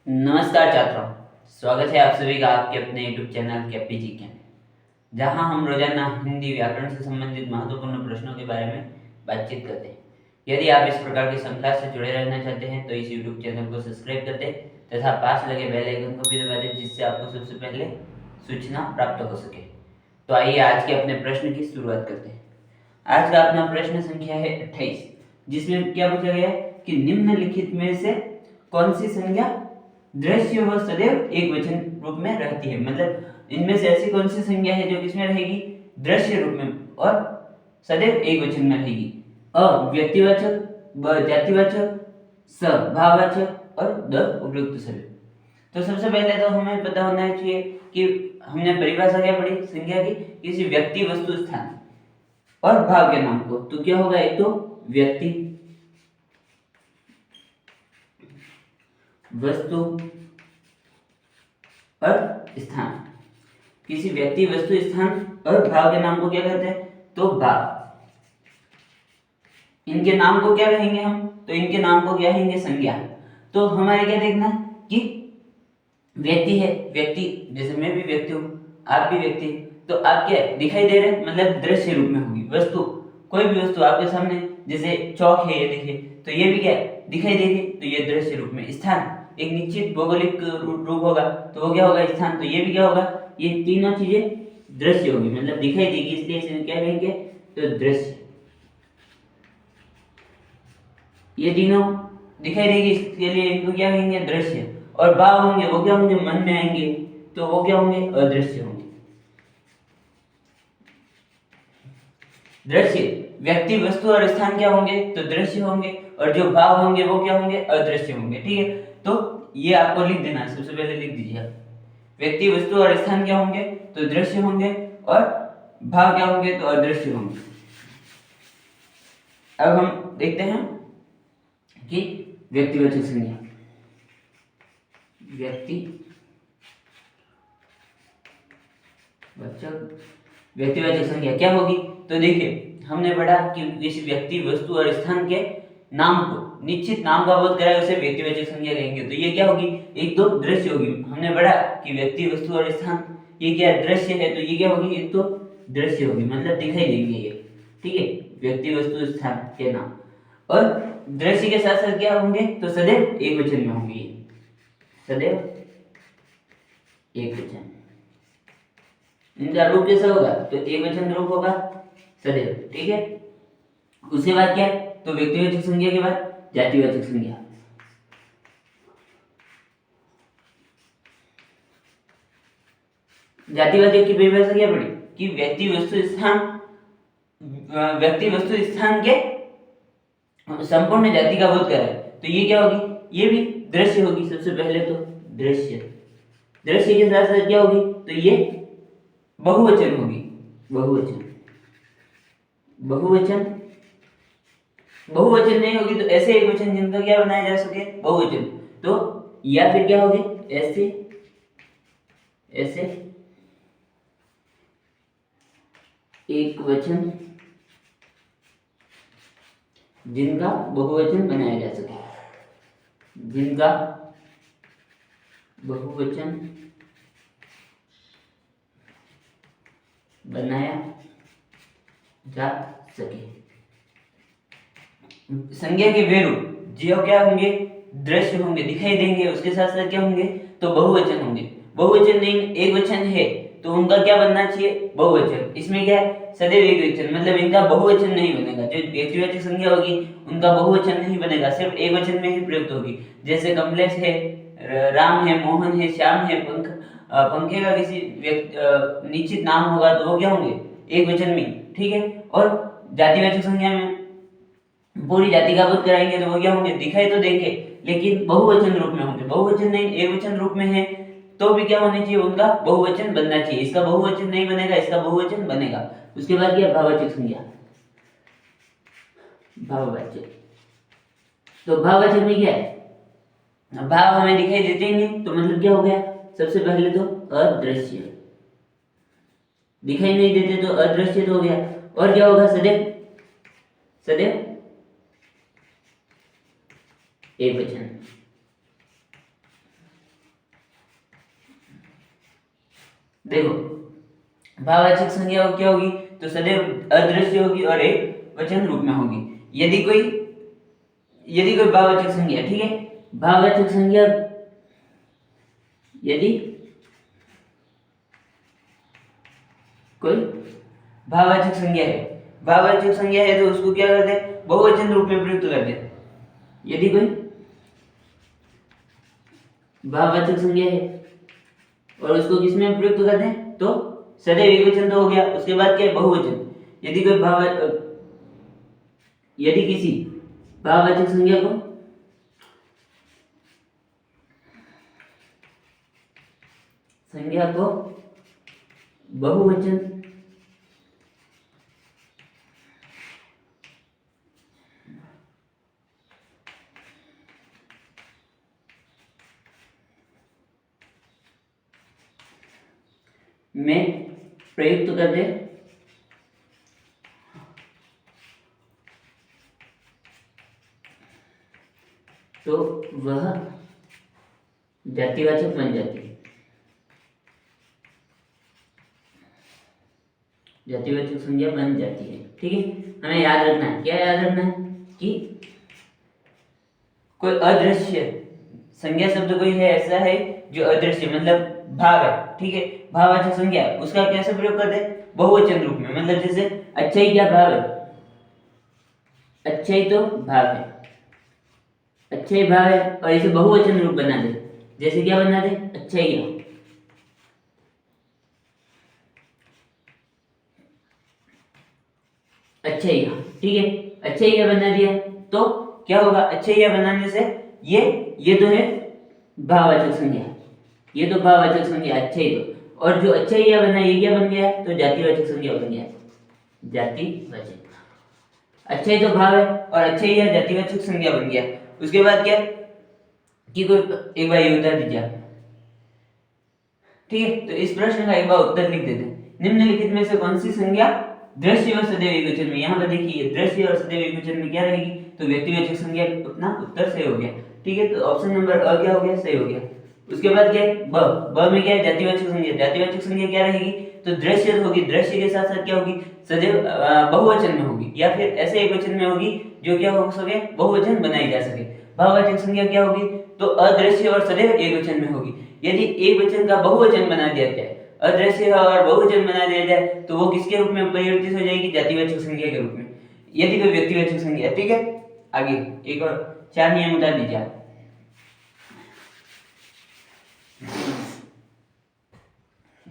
नमस्कार छात्रों, स्वागत है आप सभी का आपके अपने YouTube चैनल कैपी जी के, जहां हम रोजाना हिंदी व्याकरण से संबंधित महत्वपूर्ण प्रश्नों के बारे में बातचीत करते हैं। यदि आप इस प्रकार की श्रृंखला से जुड़े रहना चाहते हैं तो इस YouTube चैनल को सब्सक्राइब कर दें तथा पास लगे बेल आइकन को भी दबा दें, जिससे आपको सबसे पहले सूचना प्राप्त हो सके। तो आइए आज के अपने प्रश्न की शुरुआत करते हैं। आज का अपना प्रश्न संख्या है 28, जिसमें क्या पूछा गया है कि निम्नलिखित में से कौन सी संज्ञा दृश्य व सदैव एक वचन रूप में रहती है। मतलब इनमें से ऐसी कौन सी संज्ञा है जो किसमें रहेगी, दृश्य रूप में और सदैव एक वचन में रहेगी। अ व्यक्तिवाचक, ब जातिवाचक, स भाववाचक और द उपयुक्त सभी। तो सबसे पहले तो हमें पता होना चाहिए कि हमने परिभाषा क्या पढ़ी संज्ञा की, किसी व्यक्ति वस्तु स्थान और भाव के नाम को। तो क्या होगा, एक तो व्यक्ति, वस्तु और स्थान। किसी व्यक्ति वस्तु स्थान और भाव के नाम को क्या कहते हैं, तो भाव। इनके नाम को क्या कहेंगे हम, तो इनके नाम को क्या कहेंगे, संज्ञा। तो हमारे क्या देखना कि व्यक्ति है, व्यक्ति जैसे मैं भी व्यक्ति हूं, आप भी व्यक्ति, तो आप क्या दिखाई दे रहे हैं, मतलब दृश्य रूप में होगी। वस्तु, कोई भी वस्तु आपके सामने, जैसे चौक है ये देखिए, तो ये भी क्या दिखाई देगी, तो ये दृश्य रूप में। स्थान एक निश्चित भौगोलिक रूप होगा, तो वो क्या होगा, स्थान। तो ये भी क्या होगा, ये तीनों चीजें दृश्य होगी, मतलब दिखाई देगी, इसलिए इसे क्या कहेंगे, तो दृश्य। ये तीनों दिखाई देगी, इसके लिए इनको क्या कहेंगे, दृश्य। और भाव होंगे वो क्या होंगे, मन में आएंगे, तो वो क्या होंगे, अदृश्य होंगे। दृश्य व्यक्ति वस्तु और स्थान क्या होंगे, तो दृश्य होंगे, और जो भाव होंगे वो क्या होंगे, अदृश्य होंगे। ठीक है, तो ये आपको लिख देना है, सबसे पहले लिख दीजिए आप। व्यक्ति वस्तु और स्थान क्या होंगे, तो दृश्य होंगे, और भाव क्या होंगे, तो अदृश्य होंगे। अब हम देखते हैं कि व्यक्तिवाचक संज्ञा, व्यक्तिवाचक संज्ञा क्या होगी। तो देखिए हमने पढ़ा कि किसी व्यक्ति वस्तु और स्थान के नाम को, निश्चित नाम का बोध कराए उसे व्यक्तिवाचक संज्ञा कहेंगे। तो ये क्या होगी, एक तो दृश्य होगी। हमने पढ़ा कि व्यक्ति वस्तु और स्थान ये क्या दृश्य है, तो ये क्या होगी, एक तो दृश्य होगी, मतलब दिखाई देंगे ये। ठीक है, व्यक्ति वस्तु स्थान के नाम, और दृश्य के साथ साथ क्या होंगे, तो सदैव एक वचन में होंगे, सदैव एक वचन। इनका रूप कैसा होगा, तो एक वचन रूप होगा, सदैव। ठीक है, उसके बाद क्या है, तो व्यक्तिवाचक संज्ञा के बाद जातिवाचक संज्ञा। जातिवाचक की परिभाषा क्या पड़ी कि व्यक्ति वस्तु स्थान के संपूर्ण जाति का बोध कराए। तो ये क्या होगी, ये भी दृश्य होगी। सबसे पहले तो दृश्य, दृश्य के साथ साथ क्या होगी, तो ये बहुवचन होगी, बहुवचन। बहुवचन नहीं होगी तो ऐसे एक वचन जिनका क्या बनाया जा सके, बहुवचन। तो या फिर क्या होगी, ऐसे एक वचन जिनका बहुवचन बनाया जा सके, जिनका बहुवचन बनाया जा सके। संज्ञा के वे रूप जो क्या होंगे, दृश्य होंगे, दिखाई देंगे, उसके साथ साथ क्या होंगे, तो बहुवचन होंगे। बहुवचन नहीं एक वचन है तो उनका क्या बनना चाहिए, बहुवचन। इसमें क्या है, सदैव एक वचन, मतलब इनका बहुवचन नहीं बनेगा। जो व्यक्तिवाचक संज्ञा होगी उनका बहुवचन नहीं बनेगा, सिर्फ एक वचन में ही प्रयुक्त होगी। जैसे कमलेश है, राम है, मोहन है, श्याम है, पंखे का किसी निश्चित नाम होगा तो वो क्या होंगे, एक वचन में। ठीक है, और जातिवाचक संज्ञा में पूरी जाति का बोध कराएंगे तो वो क्या होंगे, दिखाई तो देंगे लेकिन बहुवचन रूप में होंगे। बहुवचन नहीं एक वचन रूप में है तो भी क्या होने चाहिए, उनका बहुवचन बनना चाहिए। इसका बहुवचन नहीं बनेगा, इसका बहुवचन बनेगा। उसके बाद क्या, भाववाचक संज्ञा, भाववाचक। तो भाववाचक में क्या है, भाव हमें दिखाई देते ही नहीं तो मतलब क्या हो गया, सबसे पहले तो अदृश्य, दिखाई नहीं देते तो अदृश्य तो हो गया। और क्या होगा, सदैव एक वचन। देखो भाववाचक संज्ञा क्या होगी, तो सदैव अदृश्य होगी और एक वचन रूप में होगी। यदि कोई भाववाचक संज्ञा, ठीक है, भाववाचक संज्ञा यदि कोई भाववाचक संज्ञा है तो उसको क्या करते हैं, बहुवचन रूप में प्रयुक्त करते हैं। यदि कोई भाववाचक संज्ञा है और उसको किसमें प्रयुक्त करते हैं, तो सदैव एकवचन तो हो गया, उसके बाद क्या है, बहुवचन। यदि किसी भाववाचक संज्ञा को बहुवचन में प्रयुक्त कर दे तो वह जातिवाचक बन जाती है। जातिवाचक संज्ञा बन जाती है, ठीक है। हमें याद रखना है, क्या याद रखना है कि कोई अदृश्य संज्ञा शब्द कोई है, ऐसा है जो अदृश्य मतलब भाव है, ठीक है, भाववाचक संज्ञा, उसका कैसे प्रयोग करते हैं, बहुवचन रूप में। मतलब जैसे अच्छा ही क्या भाव है, अच्छा ही तो भाव है, अच्छा ही भाव है, और इसे बहुवचन रूप बना दे। जैसे क्या बना दे, अच्छा ही है, अच्छा ही, ठीक है, अच्छा ही बना दिया तो क्या होगा, अच्छा ही बनाने से ये तो है भाववाचक संज्ञा, ये तो भाववाचक संज्ञा अच्छा ही तो, और जो अच्छा ही बना ये क्या बन गया, तो जातिवाचक संज्ञा बन गया, जातिवाचक। अच्छा ही तो भाव है और अच्छा ही है जातिवाचक संज्ञा बन गया। उसके बाद क्या कि कोई एक बार ये उत्तर दीजिए, ठीक है। तो इस प्रश्न का एक बार उत्तर लिख देते हैं। निम्नलिखित में से कौन सी संज्ञा दृश्य और सदैव एकवचन में, यहाँ पर देखिए दृश्य और सदैव एकवचन में क्या रहेगी, तो व्यक्तिवाचक संज्ञा, अपना उत्तर सही हो गया, ठीक है। तो ऑप्शन नंबर अ क्या हो गया, सही हो गया। उसके बाद क्या है, ब में क्या है, जातिवाचक संज्ञा। जातिवाचक संज्ञा क्या रहेगी, तो दृश्य होगी, दृश्य के साथ साथ क्या होगी, सदैव बहुवचन में होगी, या फिर ऐसे एकवचन में होगी जो क्या हो सके, बहुवचन बनाई जा सके। भाववाचक संज्ञा क्या होगी, तो अदृश्य और सदैव एकवचन में होगी। यदि एक वचन का बहुवचन बना दिया जाए, अदृश्य और बहुवचन बना दिया जाए, तो वो किसके रूप में परिवर्तित हो जाएगी, जातिवाचक संज्ञा के रूप में। यदि कोई व्यक्तिवाचक संज्ञा, ठीक है। आगे एक और 4 नियम बता दीजिए आप।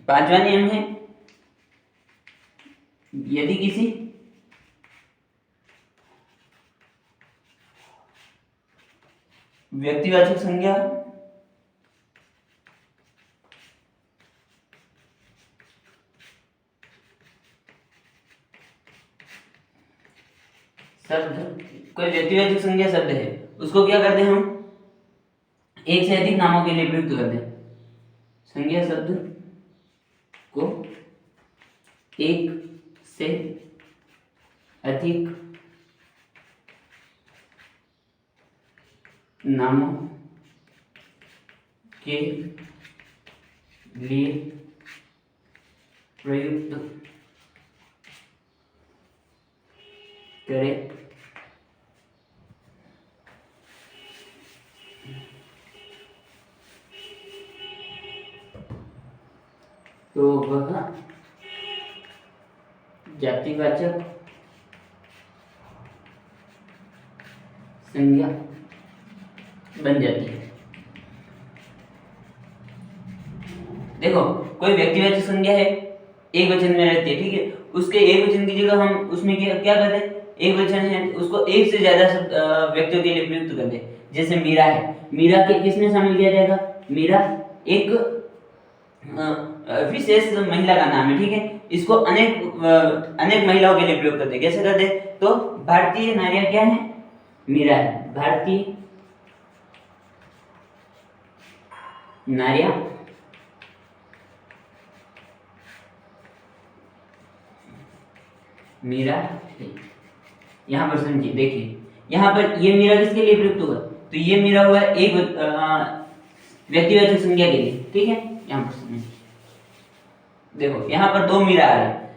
पांचवा नियम है, यदि किसी व्यक्तिवाचक संज्ञा शब्द, कोई व्यक्तिवाचक संज्ञा शब्द है, उसको क्या करते हैं हम, एक से अधिक नामों के लिए प्रयुक्त करते हैं। संज्ञा शब्द को एक से अधिक नामों के लिए प्रयुक्त करें तो वह जातिवाचक संज्ञा बन जाती है। देखो कोई व्यक्तिवाचक संज्ञा है, एक वचन में रहती है, ठीक है, उसके एक वचन की जगह हम उसमें क्या करते हैं, एक वचन है उसको एक से ज्यादा व्यक्तियों के लिए प्रयुक्त करते हैं। जैसे मीरा है, मीरा के किसमें शामिल किया जाएगा, मीरा एक विशेष महिला का नाम है, ठीक है, इसको अनेक महिलाओं के लिए प्रयोग करते हैं। कैसे करते हैं, तो भारतीय नारियां क्या है, मीरा है, भारतीय नारियां मीरा है। यहां पर समझिए, देखिए यहां पर ये मीरा किसके लिए प्रयुक्त हुआ, तो ये मीरा हुआ एक व्यक्तिवाचक संज्ञा के लिए, ठीक है। यहां पर समझिए, देखो यहाँ पर दो मीरा आ रहे हैं,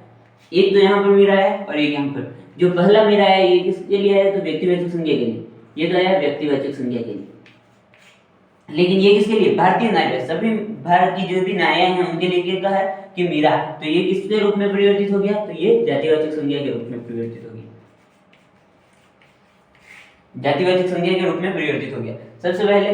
एक तो यहाँ पर मीरा है और एक यहाँ पर। जो पहला मीरा है ये किसके लिए है, तो व्यक्तिवाचक संज्ञा के लिए, ये तो आया व्यक्तिवाचक संज्ञा के लिए। लेकिन ये किसके लिए, भारतीय नार्य, सभी भारत की जो भी नारियां हैं उनके लिए क्या कहा है कि मीरा, तो ये किसके रूप में परिवर्तित हो गया, तो ये जातिवाचक संज्ञा के रूप में परिवर्तित हो गया, जातिवाचक संज्ञा के रूप में परिवर्तित हो गया। सबसे पहले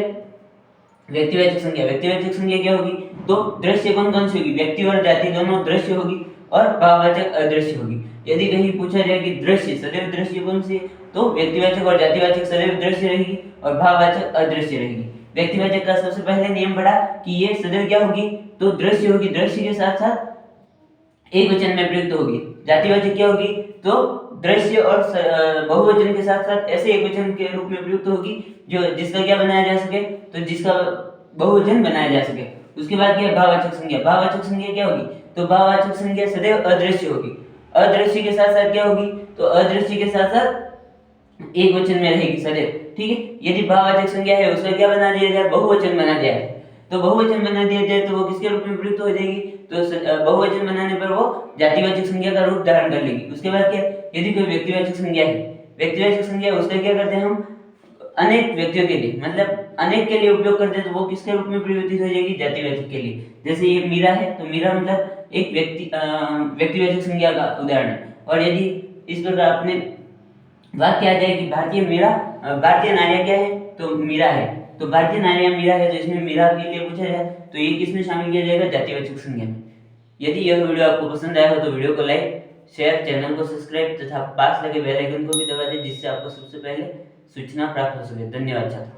व्यक्तिवाचक संज्ञा, व्यक्तिवाचक संज्ञा क्या होगी, तो दृश्य कौन कौन सी होगी, व्यक्ति और जाति दोनों दृश्य होगी और भाववाचक अदृश्य होगी। यदि कहीं पूछा जाए कि दृश्य सदैव दृश्य कौन सी, तो व्यक्तिवाचक और जातिवाचक सदैव दृश्य रहेगी और भाववाचक अदृश्य रहेगी। व्यक्तिवाचक का सबसे पहले नियम पढ़ा कि ये सदैव क्या होगी, तो दृश्य होगी, दृश्य के साथ साथ एक वचन में प्रयुक्त होगी। जातिवाचक क्या होगी, तो दृश्य और बहुवचन के साथ साथ ऐसे एक वचन के रूप में प्रयुक्त होगी जो जिसका क्या बनाया जा सके, तो जिसका बहुवचन बनाया जा सके। उसके बाद क्या, भाववाचक संज्ञा, भाववाचक संज्ञा क्या होगी, तो भाववाचक संज्ञा सदैव अदृश्य होगी, अदृश्य के साथ साथ क्या होगी, तो अदृश्य के साथ साथ एक वचन में रहेगी सदैव, ठीक है। यदि भाववाचक संज्ञा है उसका क्या बना दिया जाए, बहुवचन बना दिया जाए, तो बहुवचन बना दिया जाए तो वो किसके रूप में प्रयुक्त हो जाएगी, तो बहुवचन बनाने पर वो जातिवाचक संज्ञा का रूप धारण कर लेगी। उसके बाद क्या, यदि कोई व्यक्तिवाचक संज्ञा है, व्यक्तिवाचक संज्ञा उसका क्या करते हैं हम, अनेक व्यक्तियों के लिए, मतलब अनेक के लिए उपयोग करते हैं, तो वो किसके रूप में परिवर्तित हो जाएगी, जातिवाचक के लिए। जैसे ये मीरा है, तो मीरा मतलब एक व्यक्तिवाचक संज्ञा का उदाहरण है। और यदि इस प्रकार अपने वाक्य आ जाए कि भारतीय मीरा, भारतीय नारियां क्या है, तो मीरा है, तो भारतीय नारियां मीरा है, तो इसमें मीरा के लिए पूछा जाए तो ये किसमें शामिल किया जाएगा, जातिवाचक संज्ञा में। यदि यह वीडियो आपको पसंद आया हो तो वीडियो को लाइक, शेयर, चैनल को सब्सक्राइब तथा पास लगे बेल आइकन को भी दबा दें, जिससे आपको सबसे पहले सूचना प्राप्त हो सके। धन्यवाद छात्रों।